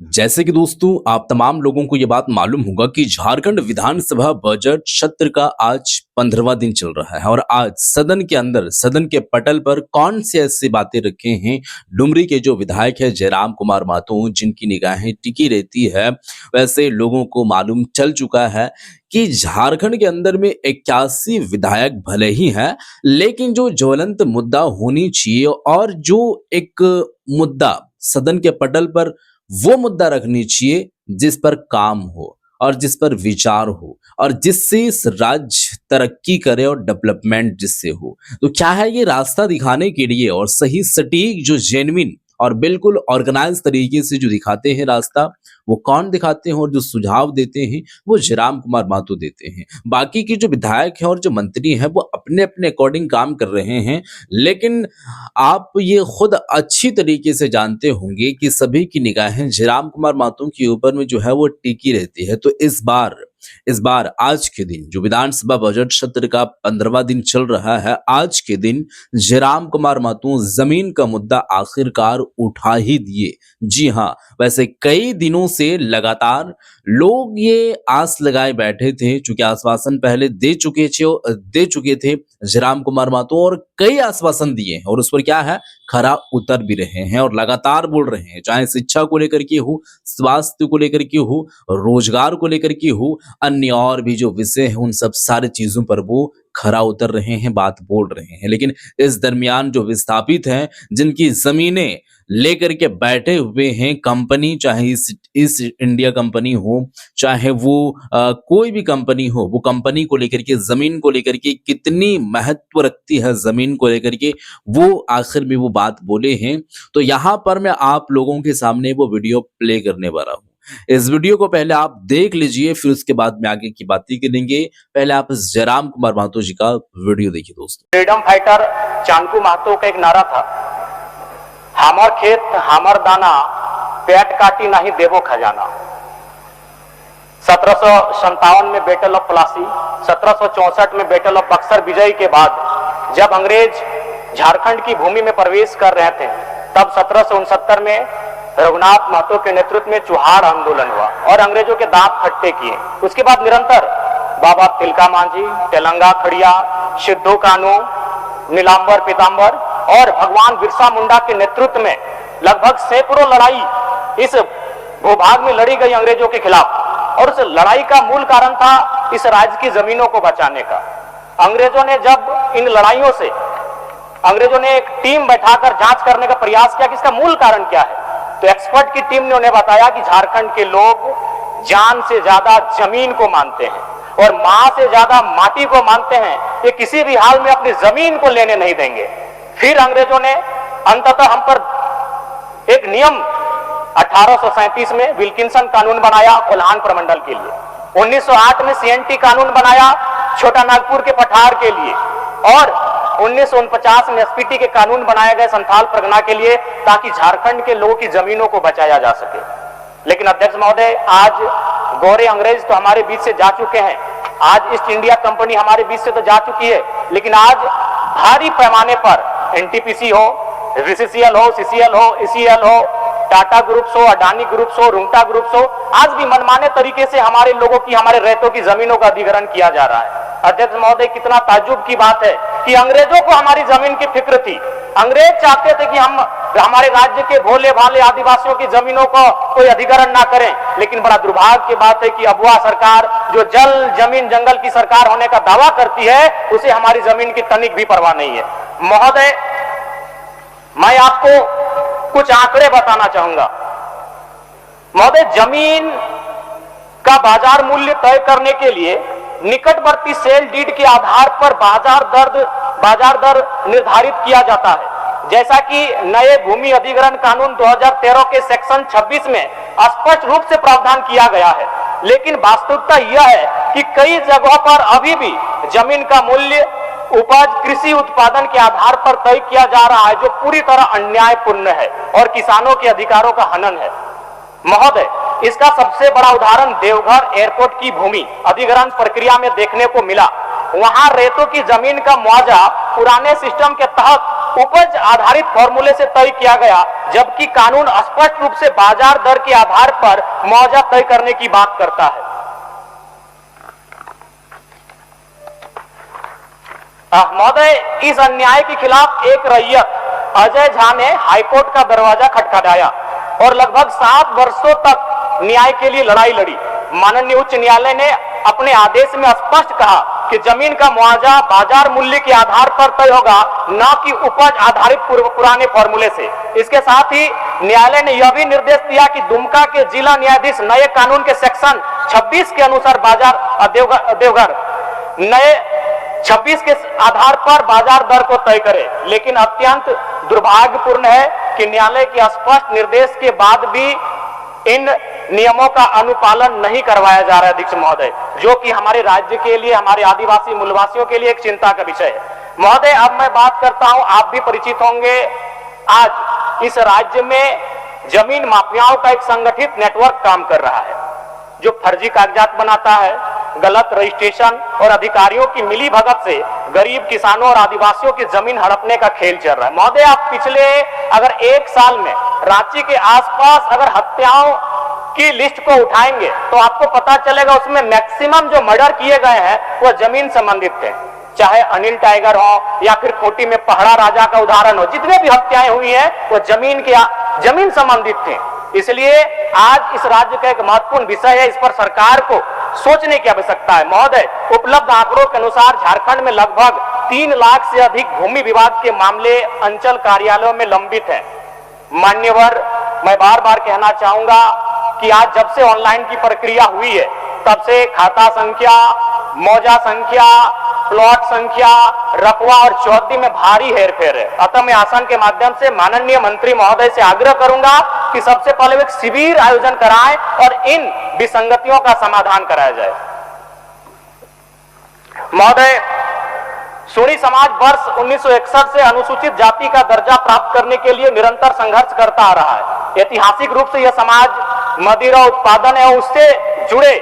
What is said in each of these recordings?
जैसे कि दोस्तों आप तमाम लोगों को ये बात मालूम होगा कि झारखंड विधानसभा बजट सत्र का आज 15वां दिन चल रहा है और आज सदन के अंदर सदन के पटल पर कौन सी ऐसी बातें रखे हैं। डुमरी के जो विधायक है जयराम कुमार महतो जिनकी निगाहें टिकी रहती है, वैसे लोगों को मालूम चल चुका है कि झारखंड के अंदर में 81 विधायक भले ही हैं, लेकिन जो ज्वलंत मुद्दा होनी चाहिए और जो एक मुद्दा सदन के पटल पर वो मुद्दा रखनी चाहिए जिस पर काम हो और जिस पर विचार हो और जिससे इस राज्य तरक्की करे और डेवलपमेंट जिससे हो। तो क्या है ये रास्ता दिखाने के लिए और सही सटीक जो जेन्युइन और बिल्कुल ऑर्गेनाइज तरीके से जो दिखाते हैं रास्ता, वो कौन दिखाते हैं और जो सुझाव देते हैं वो जयराम कुमार महतो देते हैं। बाकी के जो विधायक हैं और जो मंत्री हैं वो अपने अपने अकॉर्डिंग काम कर रहे हैं, लेकिन आप ये खुद अच्छी तरीके से जानते होंगे कि सभी की निगाहें जयराम कुमार महतो के ऊपर में जो है वो टिकी रहती है। तो इस बार आज के दिन जो विधानसभा बजट सत्र का 15वां दिन चल रहा है, आज के दिन जयराम कुमार महतो जमीन का मुद्दा आखिरकार उठा ही दिए। जी हाँ, वैसे कई दिनों से लगातार लोग ये आस लगाए बैठे थे, चूंकि आश्वासन पहले दे चुके थे जयराम कुमार महतो और कई आश्वासन दिए हैं और उस पर क्या है खरा उतर भी रहे हैं और लगातार बोल रहे हैं, चाहे शिक्षा को लेकर के हो, स्वास्थ्य को लेकर के हो, रोजगार को लेकर के हो, अन्य और भी जो विषय हैं उन सब सारी चीजों पर वो खरा उतर रहे हैं, बात बोल रहे हैं। लेकिन इस दरमियान जो विस्थापित हैं, जिनकी जमीनें लेकर के बैठे हुए हैं कंपनी, चाहे इस इंडिया कंपनी हो, चाहे वो कोई भी कंपनी हो, वो कंपनी को लेकर के जमीन को लेकर के कितनी महत्व रखती है, जमीन को लेकर के वो आखिर में वो बात बोले हैं। तो यहाँ पर मैं आप लोगों के सामने वो वीडियो प्ले करने वाला हूँ। इस वीडियो को पहले आप देख लीजिए, फिर उसके बाद में आगे की बातें करेंगे। पहले आप जयराम कुमार महतो जी का वीडियो देखिए दोस्तों। फ्रीडम फाइटर चांकू महतो का एक नारा था, हमर खेत हमर दाना, पेट काटी नहीं देवो खजाना। 1757 में बैटल ऑफ प्लासी, 1764 में बैटल ऑफ बक्सर विजय के बाद जब अंग्रेज झारखंड की भूमि में प्रवेश कर रहे थे, तब 1769 में रघुनाथ महतो के नेतृत्व में चुहाड़ आंदोलन हुआ और अंग्रेजों के दांत खट्टे किए। उसके बाद निरंतर बाबा तिलका मांझी, तेलंगा खड़िया, सिद्धू कानू, नीलांबर पीतांबर और भगवान बिरसा मुंडा के नेतृत्व में लगभग सैकड़ों लड़ाई इस भूभाग में लड़ी गई अंग्रेजों के खिलाफ और उस लड़ाई का मूल कारण था इस राज्य की जमीनों को बचाने का। अंग्रेजों ने जब इन लड़ाइयों से अंग्रेजों ने एक टीम बैठाकर जांच करने का प्रयास किया कि इसका मूल कारण क्या है, तो एक्सपर्ट की टीम ने उन्हें बताया कि झारखंड के लोग जान से ज्यादा जमीन को मानते हैं और मां से ज्यादा माटी को मानते हैं। ये किसी भी हाल में अपनी जमीन को लेने नहीं देंगे। फिर अंग्रेजों ने अंततः हम पर एक नियम 1837 में विल्किंसन कानून बनाया कोल्हान प्रमंडल के लिए, 1908 में सीएनटी कानून बनाया छोटा नागपुर के पठार के लिए और 1949 में एसपीटी के कानून बनाए गए संथाल परगना के लिए, ताकि झारखंड के लोगों की जमीनों को बचाया जा सके। लेकिन अध्यक्ष महोदय, आज गोरे अंग्रेज तो हमारे बीच से जा चुके हैं, आज ईस्ट इंडिया कंपनी हमारे बीच से तो जा चुकी है, लेकिन आज भारी पैमाने पर एनटीपीसी हो, बीसीसीएल हो, सीसीएल हो, ईसीएल हो, टाटा ग्रुप्स हो, अडानी ग्रुप्स हो, रुंगटा ग्रुप्स हो, आज भी मनमाने तरीके से हमारे लोगों की, हमारे रैयतों की जमीनों का अधिग्रहण किया जा रहा है। अध्यक्ष महोदय, कितना ताज्जुब की बात है कि अंग्रेजों को हमारी जमीन की फिक्र थी। अंग्रेज चाहते थे कि हम हमारे राज्य के भोले भाले आदिवासियों की जमीनों को कोई अधिग्रहण ना करें, लेकिन बड़ा दुर्भाग्य की बात है कि अबुआ सरकार, जो जल जमीन जंगल की सरकार होने का दावा करती है, उसे हमारी जमीन की तनिक भी परवाह नहीं है। महोदय, मैं आपको कुछ आंकड़े बताना चाहूंगा। महोदय, जमीन का बाजार मूल्य तय करने के लिए निकटवर्ती सेल डीड के आधार पर बाजार दर निर्धारित किया जाता है। जैसा कि नए भूमि अधिग्रहण कानून 2013 के सेक्शन 26 में स्पष्ट रूप से प्रावधान किया गया है, लेकिन वास्तविकता यह है कि कई जगहों पर अभी भी जमीन का मूल्य उपज कृषि उत्पादन के आधार पर तय किया जा रहा है, जो पूरी तरह अन्यायपूर्ण है और किसानों के अधिकारों का हनन है। महोदय, इसका सबसे बड़ा उदाहरण देवघर एयरपोर्ट की भूमि अधिग्रहण प्रक्रिया में देखने को मिला। वहां रेतों की जमीन का मुआवजा पुराने सिस्टम के तहत उपज आधारित फॉर्मूले से तय किया गया, जबकि कानून स्पष्ट रूप से बाजार दर के आधार पर मुआवजा तय करने की बात करता है। महोदय, इस अन्याय के खिलाफ एक रैयत अजय झा ने हाईकोर्ट का दरवाजा खटखटाया और लगभग 7 वर्षों तक न्याय के लिए लड़ाई लड़ी। माननीय उच्च न्यायालय ने अपने आदेश में स्पष्ट कहा कि जमीन का मुआवजा बाजार मूल्य के आधार पर तय होगा, न कि उपज आधारित पुराने फॉर्मूले से। इसके साथ ही न्यायालय ने यह भी निर्देश दिया कि दुमका के जिला न्यायाधीश नए कानून के सेक्शन 26 के अनुसार देवघर नए 26 के आधार पर बाजार दर को तय करे। लेकिन अत्यंत दुर्भाग्यपूर्ण है कि न्यायालय के स्पष्ट निर्देश के बाद भी इन नियमों का अनुपालन नहीं करवाया जा रहा है अध्यक्ष महोदय, जो कि हमारे राज्य के लिए, हमारे आदिवासी मूलवासियों के लिए एक चिंता का विषय है। महोदय, अब मैं बात करता हूं, आप भी परिचित होंगे, आज इस राज्य में जमीन माफियाओं का एक संगठित नेटवर्क काम कर रहा है, जो फर्जी कागजात बनाता है, गलत रजिस्ट्रेशन और अधिकारियों की मिली भगत से गरीब किसानों और आदिवासियों की जमीन हड़पने का खेल चल रहा है। महोदय, आप पिछले अगर 1 साल में रांची के आसपास अगर हत्याओं की लिस्ट को उठाएंगे तो आपको पता चलेगा उसमें मैक्सिमम जो मर्डर किए गए हैं वो जमीन संबंधित थे। चाहे अनिल टाइगर हो या फिर कोटी में पहड़ा राजा का उदाहरण हो, जितने भी हत्याएं हुई हैं वो जमीन संबंधित थे। इसलिए आज इस राज्य का एक महत्वपूर्ण विषय है, इस पर सरकार को सोचने की आवश्यकता है। महोदय, उपलब्ध आंकड़ों के अनुसार झारखंड में लगभग 3 लाख से अधिक भूमि विवाद के मामले अंचल कार्यालयों में लंबित हैं। मान्यवर, मैं बार बार कहना चाहूंगा कि आज जब से ऑनलाइन की प्रक्रिया हुई है, तब से खाता संख्या, मौजा संख्या, प्लॉट संख्या, रकबा और चौहद्दी में भारी हेरफेर है। अतः मैं आसन के माध्यम से माननीय मंत्री महोदय से आग्रह करूंगा कि सबसे पहले एक शिविर आयोजन कराएं और इन विसंगतियों का समाधान कराया जाए। महोदय, सोनी समाज वर्ष 1961 से अनुसूचित जाति का दर्जा प्राप्त करने के लिए निरंतर संघर्ष करता आ रहा है। ऐतिहासिक रूप से यह समाज मदिरा उत्पादन एवं उससे जुड़े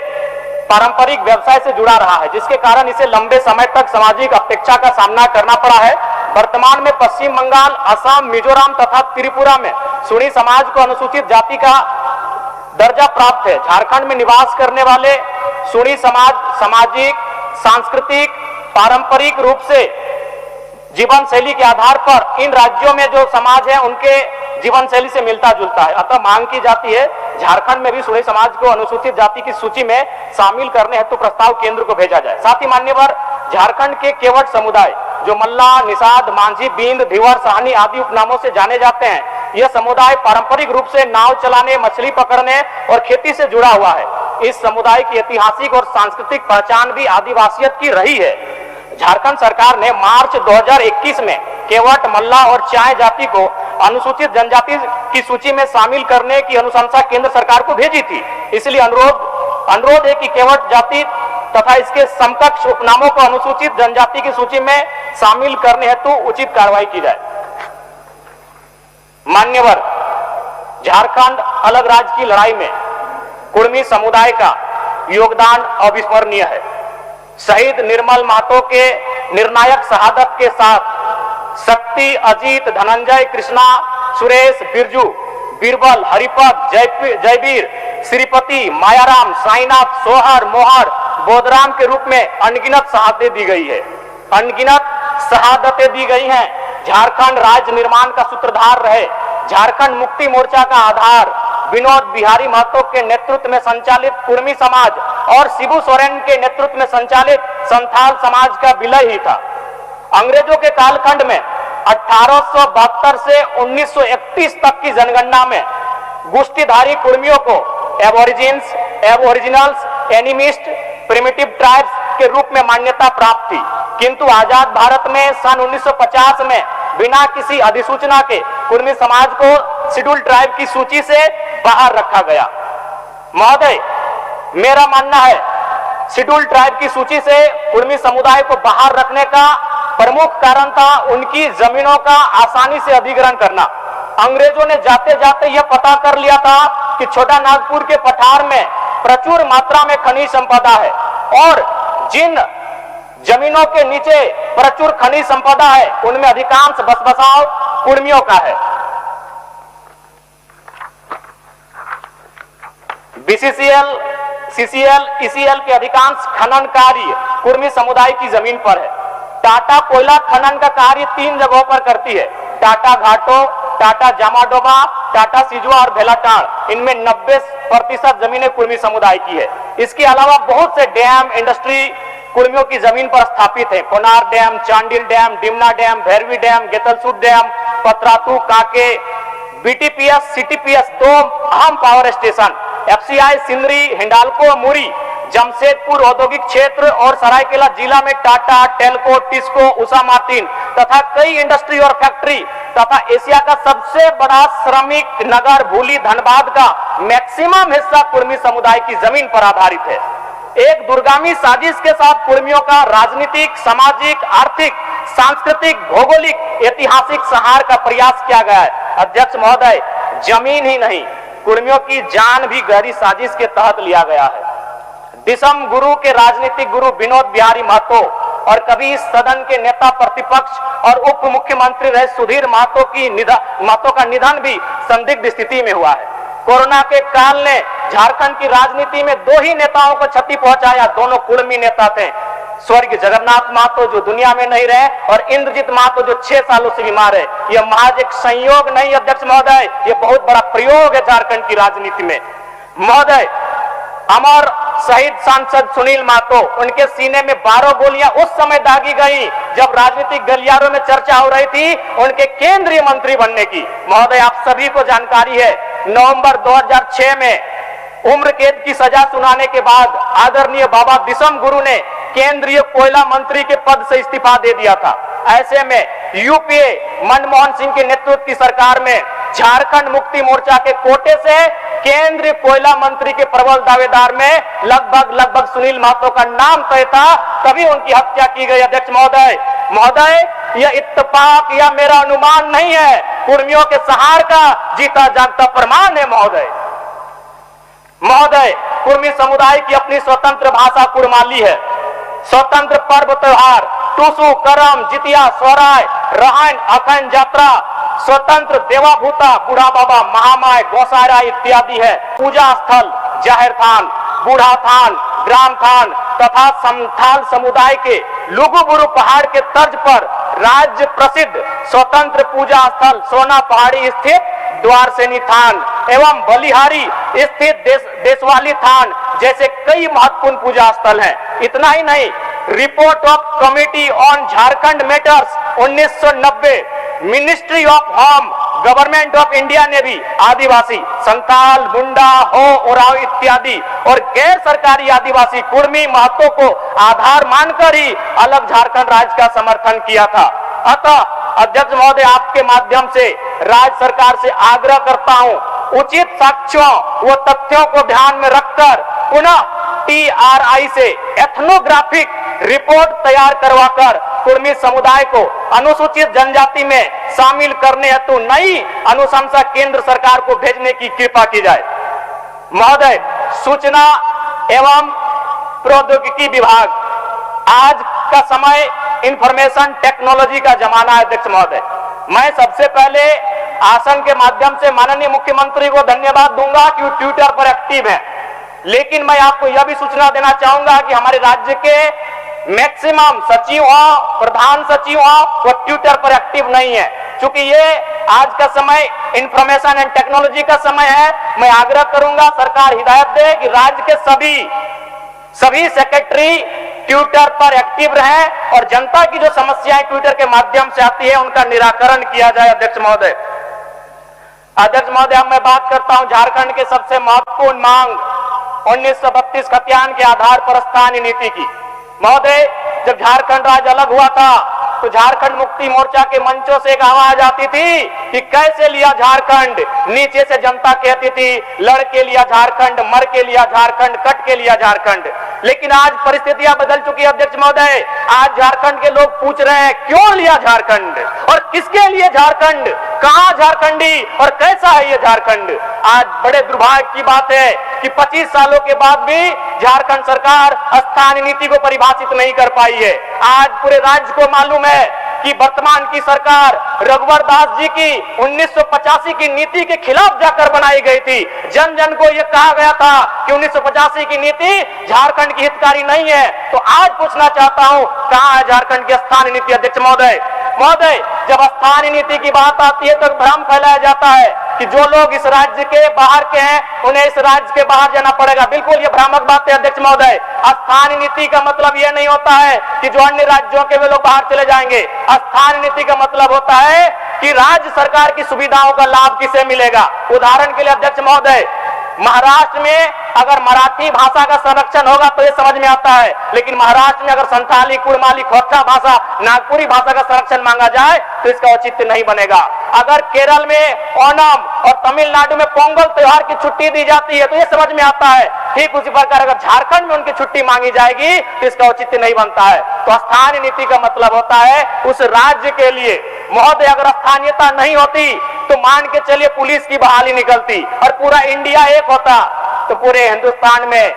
पारंपरिक व्यवसाय से जुड़ा रहा है, जिसके कारण इसे लंबे समय तक सामाजिक अपेक्षा का सामना करना पड़ा है। वर्तमान में पश्चिम बंगाल, असम, मिजोरम तथा त्रिपुरा में सोनी समाज को अनुसूचित जाति का दर्जा प्राप्त है। झारखंड में निवास करने वाले सोनी समाज सामाजिक, सांस्कृतिक, पारंपरिक रूप से जीवन शैली के आधार पर इन राज्यों में जो समाज है उनके जीवन शैली से मिलता जुलता है। अतः मांग की जाती है झारखंड में भी सोनी समाज को अनुसूचित जाति की सूची में शामिल करने हेतु प्रस्ताव केंद्र को भेजा जाए। साथ ही मान्यवर, झारखंड के केवट समुदाय जो मल्ला, निषाद, मांझी, बींद, धिवर, साहनी आदि उपनामों से जाने जाते हैं, यह समुदाय पारंपरिक रूप से नाव चलाने, मछली पकड़ने और खेती से जुड़ा हुआ है। इस समुदाय की ऐतिहासिक और सांस्कृतिक पहचान भी आदिवासियत की रही है। झारखंड सरकार ने मार्च 2021 में केवट, मल्ला और चाय जाति को अनुसूचित जनजाति की सूची में शामिल करने की अनुशंसा केंद्र सरकार को भेजी थी। इसलिए अनुरोध है कि केवट जाति तथा इसके समकक्ष उपनामों को अनुसूचित जनजाति की सूची में शामिल करने हेतु उचित कार्रवाई की जाए। मान्यवर, झारखंड अलग राज्य की लड़ाई में कुर्मी समुदाय का योगदान अविस्मरणीय है। शहीद निर्मल महतो के निर्णायक शहादत के साथ शक्ति, अजीत, धनंजय, कृष्णा, सुरेश, बिरजू, बीरबल, हरिपद, जयवीर, श्रीपति, मायाराम, साईनाथ, सोहर, मोहर, बोधराम के रूप में अनगिनत शहादतें दी गई है। अनगिनत शहादतें दी गई हैं। झारखंड राज्य निर्माण का सूत्रधार रहे। झारखंड मुक्ति मोर्चा का आधार विनोद बिहारी महतो के नेतृत्व में संचालित कुर्मी समाज और शिबू सोरेन के नेतृत्व में संचालित संथाल समाज का विलय ही था। अंग्रेजों के कालखंड में 1872 से 1931 तक की जनगणना में गुष्टीधारी कुर्मियों को Aborigines, Aboriginals, animist, primitive tribes के रूप में मान्यता प्राप्त थी, किंतु आजाद भारत में सन 1950 में बिना किसी अधिसूचना के कुर्मी समाज को शेड्यूल ट्राइब की सूची से बाहर रखा गया। महोदय, मेरा मानना है शेड्यूल ट्राइब की सूची से कुर्मी समुदाय को बाहर रखने का प्रमुख कारण था उनकी जमीनों का आसानी से अधिग्रहण करना। अंग्रेजों ने जाते जाते यह पता कर लिया था कि छोटा नागपुर के पठार में प्रचुर मात्रा में खनिज संपदा है और जिन जमीनों के नीचे प्रचुर खनिज संपदा है, उनमें अधिकांश बसबसाव कुर्मियों का है। बीसीसीएल, सीसीएल, ईसीएल के अधिकांश खनन कार्य कुर्मी समुदाय की जमीन पर है। टाटा कोयला खनन का कार्य 3 जगहों पर करती है, टाटा घाटो, टाटा जामाडोबा, टाटा सिजवा और भेलाटाड़। इनमें 90% जमीनें कुर्मी समुदाय की है। इसके अलावा बहुत से डैम, इंडस्ट्री कुर्मियों की जमीन पर स्थापित है। Konar dam, Chandil dam, Dimna dam, Bhairavi dam, Getalsud dam, Patratu, Kake, BTPS, CTPS 2 अहम power station, FCI Sindri, Hindalco, Muri, Jamshedpur औद्योगिक क्षेत्र और सरायकेला जिला में टाटा, टेल्को, टिस्को, उषा मार्टिन तथा कई इंडस्ट्री और फैक्ट्री तथा एशिया का सबसे बड़ा श्रमिक नगर भूली धनबाद का मैक्सिमम हिस्सा कुर्मी समुदाय की जमीन पर आधारित है। एक दूरगामी साजिश के साथ कुर्मियों का राजनीतिक, सामाजिक, आर्थिक, सांस्कृतिक, भौगोलिक, ऐतिहासिक संहार का प्रयास किया गया है। अध्यक्ष महोदय, जमीन ही नहीं, कुर्मियों की जान भी गहरी साजिश के तहत लिया गया है। दिसम गुरु के राजनीतिक गुरु विनोद बिहारी महतो और कभी इस सदन के नेता प्रतिपक्ष और उप मुख्यमंत्री रहे सुधीर महतो का निधन भी संदिग्ध स्थिति में हुआ है। कोरोना के काल ने झारखंड की राजनीति में 2 ही नेताओं को क्षति पहुंचाया, दोनों कुर्मी नेता थे, स्वर्गीय जगन्नाथ महतो जो दुनिया में नहीं रहे और इंद्रजीत महतो जो 6 सालों से बीमार है। यह महज एक संयोग नहीं अध्यक्ष महोदय, यह बहुत बड़ा प्रयोग है झारखंड की राजनीति में। महोदय, अमर शहीद सांसद सुनील महतो, उनके सीने में 12 गोलियां उस समय दागी गई जब राजनीतिक गलियारों में चर्चा हो रही थी उनके केंद्रीय मंत्री बनने की। महोदय, आप सभी को जानकारी है, नवंबर 2006 में उम्र कैद की सजा सुनाने के बाद आदरणीय बाबा दिसम गुरु ने केंद्रीय कोयला मंत्री के पद से इस्तीफा दे दिया था। ऐसे में यूपीए मनमोहन सिंह के नेतृत्व की सरकार में झारखंड मुक्ति मोर्चा के कोटे से केंद्रीय कोयला मंत्री के प्रबल दावेदार में लगभग सुनील महतो का नाम तय था, तभी उनकी हत्या की गई। अध्यक्ष महोदय, यह इत्तेफाक या मेरा अनुमान नहीं है, कुर्मियों के सहार का जीता जागता प्रमाण है। महोदय, कुर्मी समुदाय की अपनी स्वतंत्र भाषा कुड़माली है। स्वतंत्र पर्व त्योहार टूसू, करम, जितिया, स्वराय, रहन, अखंड यात्रा, स्वतंत्र देवाभूता, बूढ़ा बाबा, महामाय, गौसारा इत्यादि है। पूजा स्थल जाहिर थान, बूढ़ा थान, ग्राम थान तथा संथाल समुदाय के लुगुबुरु पहाड़ के तर्ज पर राज्य प्रसिद्ध स्वतंत्र पूजा स्थल सोना पहाड़ी स्थित द्वारसेनी थान एवं बलिहारी स्थित देशवाली थान जैसे कई महत्वपूर्ण पूजा स्थल हैं। इतना ही नहीं, report of committee on Jharkhand matters 1990, ministry of home government of India ने भी आदिवासी, संताल, मुंडा, हो, ओराव इत्यादि और गैर सरकारी आदिवासी कुर्मी महत्व को आधार मानकर ही अलग झारखंड राज्य का समर्थन किया था। अतः अध्यक्ष महोदय, आपके माध्यम से राज्य सरकार से आग्रह करता हूं, उचित साक्ष्यों व तथ्यों को ध्यान में रखकर पुनः TRI से एथनोग्राफिक रिपोर्ट तैयार करवाकर कुर्मी समुदाय को अनुसूचित जनजाति में शामिल करने हेतु नई अनुशंसा केंद्र सरकार को भेजने की कृपा की जाए। महोदय, सूचना एवं प्रौद्योगिकी विभाग, आज का समय इंफॉर्मेशन टेक्नोलॉजी का जमाना है। अध्यक्ष महोदय, मैं सबसे पहले आसन के माध्यम से माननीय मुख्यमंत्री को धन्यवाद दूंगा कि वो ट्विटर पर एक्टिव है, लेकिन मैं आपको यह भी सूचना देना चाहूंगा कि हमारे राज्य के मैक्सिमम सचिव हो, प्रधान सचिव हो, वो ट्विटर पर एक्टिव नहीं है। चूंकि ये आज का समय इंफॉर्मेशन एंड टेक्नोलॉजी का समय है, मैं आग्रह करूंगा सरकार हिदायत दे कि राज्य के सभी सेक्रेटरी ट्विटर पर एक्टिव रहें और जनता की जो समस्याएं ट्विटर के माध्यम से आती है उनका निराकरण किया जाए। अध्यक्ष महोदय, मैं बात करता हूं झारखंड के सबसे महत्वपूर्ण मांग 1932 खतियान के आधार पर स्थानीय नीति की। महोदय, जब झारखंड राज्य अलग हुआ था तो झारखंड मुक्ति मोर्चा के मंचों से एक आवाज आती थी कि कैसे लिया झारखंड। नीचे से जनता कहती थी लड़ के लिया झारखंड, मर के लिया झारखंड, कट के लिया झारखंड। लेकिन आज परिस्थितियां बदल चुकी है। अध्यक्ष महोदय, आज झारखंड के लोग पूछ रहे हैं क्यों लिया झारखंड और किसके लिए झारखंड, कहां झारखंडी और कैसा है ये झारखंड। आज बड़े दुर्भाग्य की बात है कि कि 25 सालों के बाद भी झारखंड सरकार स्थानीय नीति को परिभाषित नहीं कर पाई है। आज पूरे राज्य को मालूम है कि वर्तमान की सरकार रघुवर दास जी की 1985 की नीति के खिलाफ जाकर बनाई गई थी। जन जन को यह कहा गया था कि 1985 की नीति झारखंड की हितकारी नहीं है। तो आज पूछना चाहता हूं, कहां है झारखंड के स्थानीय नीति अध्यक्ष महोदय? जब स्थानीय नीति की बात आती है तो भ्रम फैलाया जाता है कि जो लोग इस राज्य के बाहर के हैं उन्हें इस राज्य के बाहर जाना पड़ेगा। बिल्कुल ये भ्रामक बात है अध्यक्ष महोदय। स्थानीय नीति का मतलब यह नहीं होता है कि जो अन्य राज्यों के वे लोग बाहर चले जाएंगे। स्थानीय नीति का मतलब होता है कि राज्य सरकार की सुविधाओं का लाभ किसे मिलेगा। उदाहरण के लिए अध्यक्ष महोदय, महाराष्ट्र में अगर मराठी भाषा का संरक्षण होगा तो ये समझ में आता है, लेकिन महाराष्ट्र में अगर संथाली, कुड़माली, खोरछा भाषा, नागपुरी भाषा का संरक्षण मांगा जाए तो इसका औचित्य नहीं बनेगा। अगर केरल में ओणम और तमिलनाडु में पोंगल त्योहार की छुट्टी दी जाती है तो ये समझ में आता है। ठीक उसी प्रकार अगर झारखंड में उनकी छुट्टी मांगी जाएगी तो इसका औचित्य नहीं बनता है। तो स्थानीय नीति का मतलब होता है उस राज्य के लिए। महोदय, अगर स्थानीयता नहीं होती तो मान के चलिए पुलिस की बहाली निकलती और पूरा इंडिया एक होता तो पूरे हिंदुस्तान में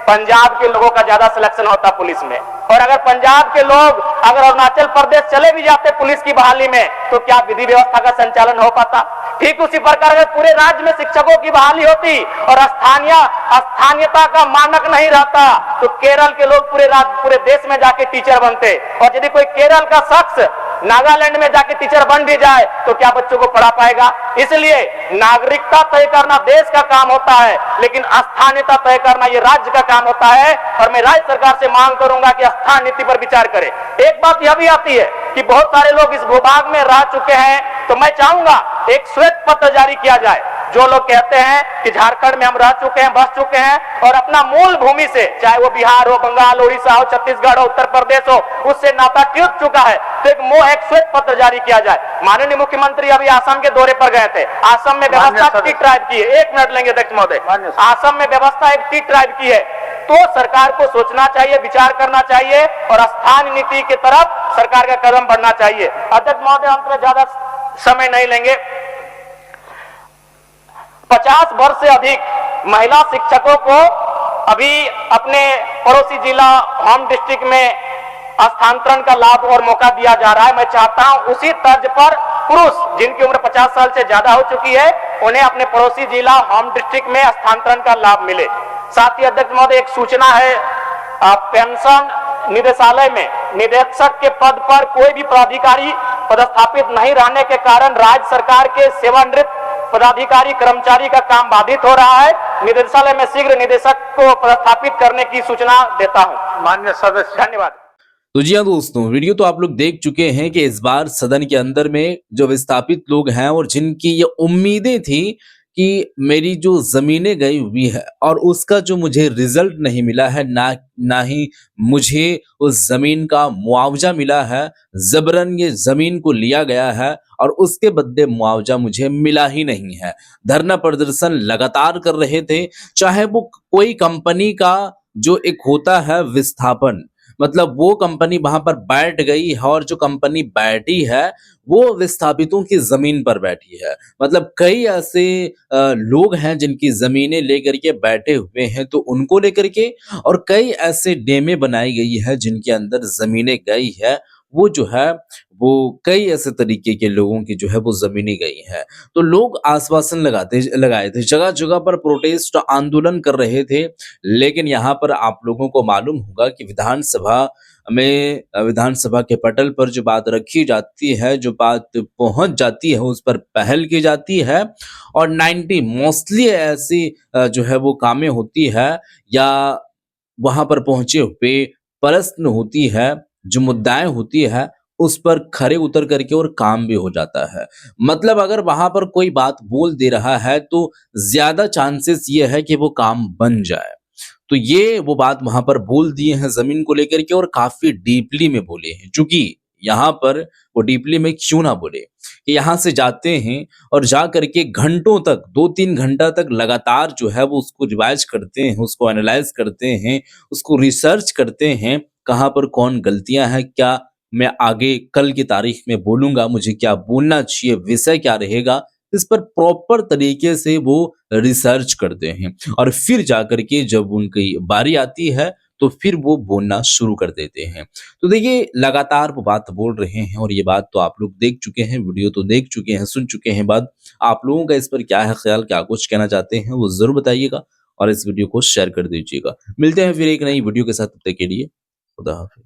पंजाब के लोगों का ज्यादा सिलेक्शन होता पुलिस में। और अगर पंजाब के लोग अगर अरुणाचल प्रदेश चले भी जाते पुलिस की बहाली में तो क्या विधि व्यवस्था का संचालन हो पाता? ठीक उसी प्रकार अगर पूरे राज्य में शिक्षकों की बहाली होती और स्थानीयता का मानक नहीं रहता तो केरल के लोग पूरे देश में जाके टीचर बनते। और यदि कोई केरल का शख्स नागालैंड में जाके टीचर बन भी जाए तो क्या बच्चों को पढ़ा पाएगा? इसलिए नागरिकता तय करना देश का काम होता है, लेकिन स्थानीयता तय करना ये राज्य का काम होता है। और मैं राज्य सरकार से मांग करूंगा कि स्थानीय नीति पर विचार करे। एक बात यह भी आती है कि बहुत सारे लोग इस भूभाग में रह चुके हैं, तो मैं चाहूंगा एक श्वेत पत्र जारी किया जाए। जो लोग कहते हैं कि झारखंड में हम रह चुके हैं, बस चुके हैं और अपना मूल भूमि से, चाहे वो बिहार हो, बंगाल, उड़ीसा हो, छत्तीसगढ़ हो, उत्तर प्रदेश हो, उससे नाता टूट चुका है, तो एक श्वेत पत्र जारी किया जाए। माननीय मुख्यमंत्री अभी आसाम के दौरे पर गए थे। आसाम में व्यवस्था टी ट्राइब की है। 1 मिनट लेंगे अध्यक्ष महोदय। आसाम में व्यवस्था एक टी ट्राइब की है। तो सरकार को सोचना चाहिए, विचार करना चाहिए और स्थानीय नीति की तरफ सरकार का कदम बढ़ना चाहिए। अध्यक्ष महोदय, अंत में ज्यादा समय नहीं लेंगे। 50 वर्ष से अधिक महिला शिक्षकों को अभी अपने पड़ोसी जिला होम डिस्ट्रिक्ट में स्थानांतरण का लाभ और मौका दिया जा रहा है। मैं चाहता हूं उसी तर्ज पर पुरुष जिनकी उम्र 50 साल से ज्यादा हो चुकी है उन्हें अपने पड़ोसी जिला होम डिस्ट्रिक्ट में स्थानांतरण का लाभ मिले। साथ ही अध्यक्ष महोदय, एक सूचना है, पेंशन निदेशालय में निदेशक के पद पर कोई भी पदाधिकारी पदस्थापित नहीं रहने के कारण राज्य सरकार के सेवानिवृत्त पदाधिकारी कर्मचारी का काम बाधित हो रहा है। निदेशालय में शीघ्र निदेशक को पदस्थापित करने की सूचना देता हूं। माननीय सदस्य, धन्यवाद। तो जी हाँ दोस्तों, वीडियो तो आप लोग देख चुके हैं कि इस बार सदन के अंदर में जो विस्थापित लोग हैं और जिनकी ये उम्मीदें थी कि मेरी जो जमीनें गई हुई है और उसका जो मुझे रिजल्ट नहीं मिला है, ना ही मुझे उस जमीन का मुआवजा मिला है, जबरन ये जमीन को लिया गया है और उसके बदले मुआवजा मुझे मिला ही नहीं है। धरना प्रदर्शन लगातार कर रहे थे, चाहे वो कोई कंपनी का जो एक होता है विस्थापन, मतलब वो कंपनी वहां पर बैठ गई है और जो कंपनी बैठी है वो विस्थापितों की जमीन पर बैठी है। मतलब कई ऐसे लोग हैं जिनकी जमीनें लेकर के बैठे हुए हैं तो उनको लेकर के, और कई ऐसे डेमे बनाई गई है जिनके अंदर जमीनें गई है, वो जो है वो कई ऐसे तरीके के लोगों की जो है वो जमीनें गई हैं। तो लोग आश्वासन लगाए थे, जगह जगह पर प्रोटेस्ट आंदोलन कर रहे थे। लेकिन यहाँ पर आप लोगों को मालूम होगा कि विधानसभा के पटल पर जो बात रखी जाती है, जो बात पहुंच जाती है, उस पर पहल की जाती है और 90 मोस्टली ऐसी जो है वो कामें होती है या वहां पर पहुंचे हुए प्रश्न होती है, जो मुद्दाएं होती है, उस पर खरे उतर करके और काम भी हो जाता है। मतलब अगर वहां पर कोई बात बोल दे रहा है तो ज्यादा चांसेस ये है कि वो काम बन जाए। तो ये वो बात वहां पर बोल दिए हैं जमीन को लेकर के और काफी डीपली में बोले हैं। चूंकि यहाँ पर वो डीपली में क्यों ना बोले कि यहाँ से जाते हैं और जा करके घंटों तक, 2-3 घंटा तक लगातार जो है वो उसको रिवाइज करते हैं, उसको एनालाइज करते हैं, उसको रिसर्च करते हैं, कहाँ पर कौन गलतियां हैं, क्या मैं आगे कल की तारीख में बोलूंगा, मुझे क्या बोलना चाहिए, विषय क्या रहेगा, इस पर प्रॉपर तरीके से वो रिसर्च करते हैं और फिर जाकर के जब उनकी बारी आती है तो फिर वो बोलना शुरू कर देते हैं। तो देखिए लगातार वो बात बोल रहे हैं और ये बात तो आप लोग देख चुके हैं, वीडियो तो देख चुके हैं, सुन चुके हैं बात। आप लोगों का इस पर क्या है ख़्याल, क्या कुछ कहना चाहते हैं वो ज़रूर बताइएगा और इस वीडियो को शेयर कर दीजिएगा। मिलते हैं फिर एक नई वीडियो के साथ, तब तक के लिए खुदा हाफ़िज़।